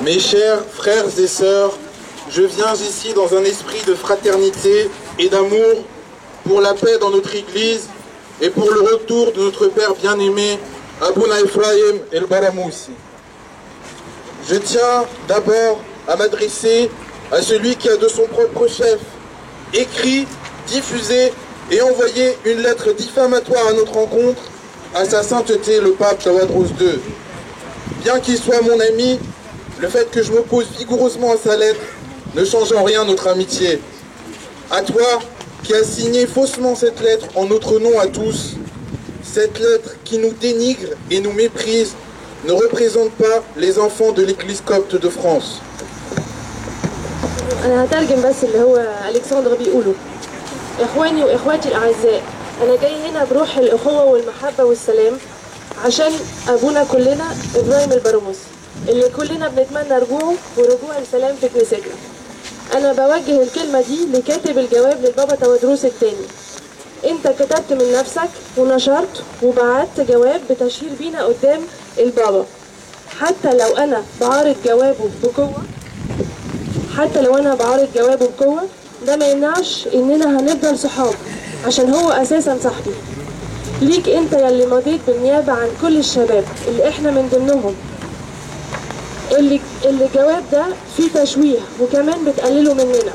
Mes chers frères et sœurs, je viens ici dans un esprit de fraternité et d'amour pour la paix dans notre Église et pour le retour de notre Père bien-aimé, Abouna Ephraim El Baramoussi. Je tiens d'abord à m'adresser à celui qui a de son propre chef écrit, diffusé et envoyé une lettre diffamatoire à notre rencontre, à sa sainteté le pape Tawadros II. Bien qu'il soit mon ami, le fait que je m'oppose vigoureusement à sa lettre ne change en rien notre amitié. À toi qui as signé faussement cette lettre en notre nom à tous, cette lettre qui nous dénigre et nous méprise ne représente pas les enfants de l'Église copte de France. أنا هترجم بس اللي هو ألكسندر بيقوله. إخواني وإخواتي الأعزاء، أنا جاي هنا بروح الأخوة والمحبة والسلام عشان أبونا كلنا إبراهيم البراموسي اللي كلنا بنتمنى رجوعه ورجوع السلام في كنيستنا. أنا بوجه الكلمة دي لكاتب الجواب للبابا تودروس الثاني. أنت كتبت من نفسك ونشرت وبعت جواب بتشهير بينا قدام البابا. حتى لو أنا بعارض جوابه بقوة ده ما يمنعش إننا هنفضل صحاب عشان هو أساسا صاحبي. ليك أنت يلي مضيت بالنيابة عن كل الشباب اللي إحنا من ضمنهم اللي الجواب ده فيه تشويه وكمان بتقلله مننا،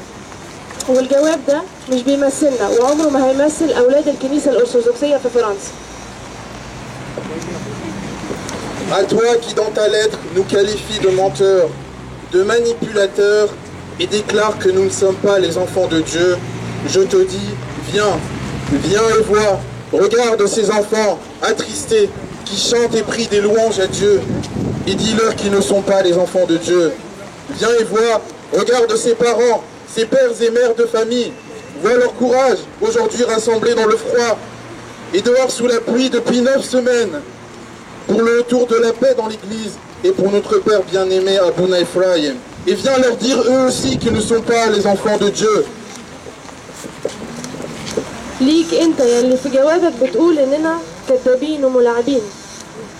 والجواب ده مش بيمثلنا وعمره ما هيمثل أولاد الكنيسة الأرثوذكسية في فرنسا. À toi qui dans ta lettre nous qualifie de menteurs, de manipulateurs et déclare que nous ne sommes pas les enfants de Dieu, je te dis, viens, viens et vois, regarde ces enfants attristés qui chantent et prient des louanges à Dieu et dis-leur qu'ils ne sont pas les enfants de Dieu. Viens et vois, regarde ces parents, ces pères et mères de famille, vois leur courage aujourd'hui rassemblés dans le froid et dehors sous la pluie depuis 9 semaines pour le retour de la paix dans l'église et pour notre Père bien-aimé Abouna Ephraim. Et viens leur dire eux aussi qu'ils ne sont pas les enfants de Dieu. ليك انت يلي في جوابك بتقول اننا كذابين وملاعبين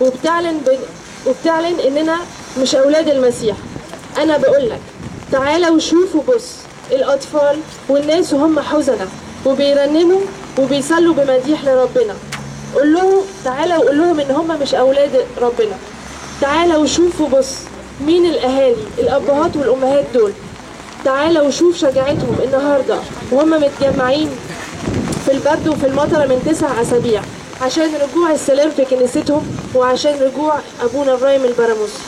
وبتعلن اننا مش اولاد المسيح. انا بقول لك تعالى وشوف وبص الاطفال والناس وهم حزنة وبيرنموا وبيصلوا بمديح لربنا. قول لهم تعالى وقول لهم ان هم مش اولاد ربنا. تعالى وشوف وبص مين الاهالي الابهات والامهات دول. تعالى وشوف شجاعتهم النهارده وهم متجمعين في البرد وفي المطره من 9 أسابيع عشان رجوع السلام في كنيستهم وعشان رجوع ابونا ابراهيم البراموسي.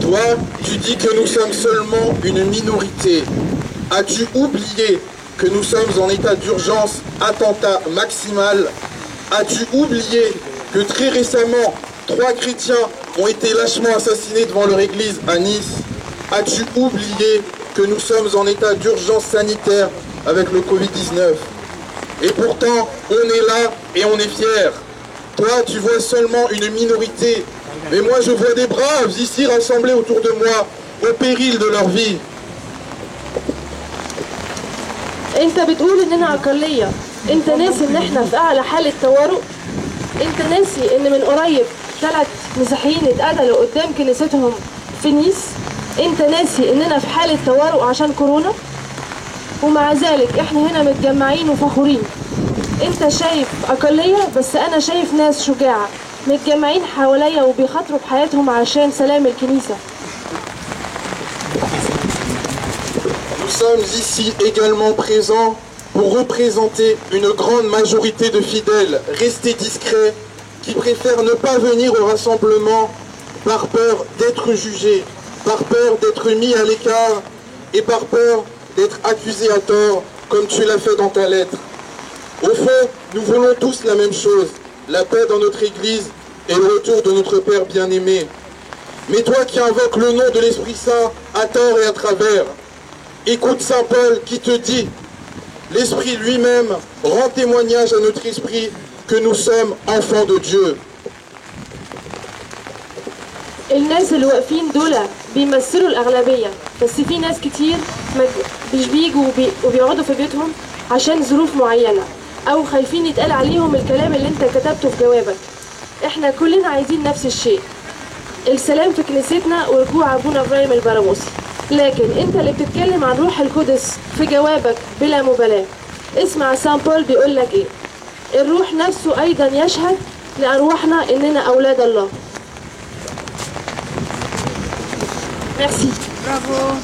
Toi, tu dis que nous sommes seulement une minorité. As-tu oublié que nous sommes en état d'urgence, attentat maximal? As-tu oublié que très récemment, 3 chrétiens ont été lâchement assassinés devant leur église à Nice? As-tu oublié que nous sommes en état d'urgence sanitaire avec le Covid-19? Et pourtant, on est là et on est fiers. Toi, tu vois seulement une minorité. Mais moi, je vois des braves ici rassemblés autour de moi, au péril de leur vie. انت بتقول اننا اقلية. انت ناسي ان احنا في اعلى حالة طوارئ. انت ناسي ان من قريب 3 مسيحيين اتقتلوا قدام كنيستهم في نيس. انت ناسي اننا في حالة طوارئ عشان كورونا. ومع ذلك احنا هنا متجمعين وفخورين. انت شايف اقلية بس انا شايف ناس شجاعة متجمعين حواليا وبيخاطروا بحياتهم عشان سلام الكنيسة. Nous sommes ici également présents pour représenter une grande majorité de fidèles restés discrets qui préfèrent ne pas venir au rassemblement par peur d'être jugés, par peur d'être mis à l'écart et par peur d'être accusés à tort comme tu l'as fait dans ta lettre. Au fond, nous voulons tous la même chose, la paix dans notre Église et le retour de notre Père bien-aimé. Mais toi qui invoques le nom de l'Esprit Saint à tort et à travers, écoute Saint Paul qui te dit, l'Esprit lui-même rend témoignage à notre esprit que nous sommes enfants de Dieu. الناس اللي واقفين دول بيمثلوا الأغلبية، بس في ناس كتير مش بيجوا وبيقعدوا في بيتهم عشان ظروف معينة أو خايفين يتقال عليهم الكلام اللي انت كتبته في جوابك. احنا كلنا عايزين نفس الشيء، السلام في كنيستنا ورجوع ابونا ابراهيم البراموسي. لكن انت اللي بتتكلم عن روح القدس في جوابك بلا مبالاة. اسمع سان بول بيقول لك ايه: الروح نفسه ايضا يشهد لارواحنا اننا اولاد الله. ميرسي. برافو.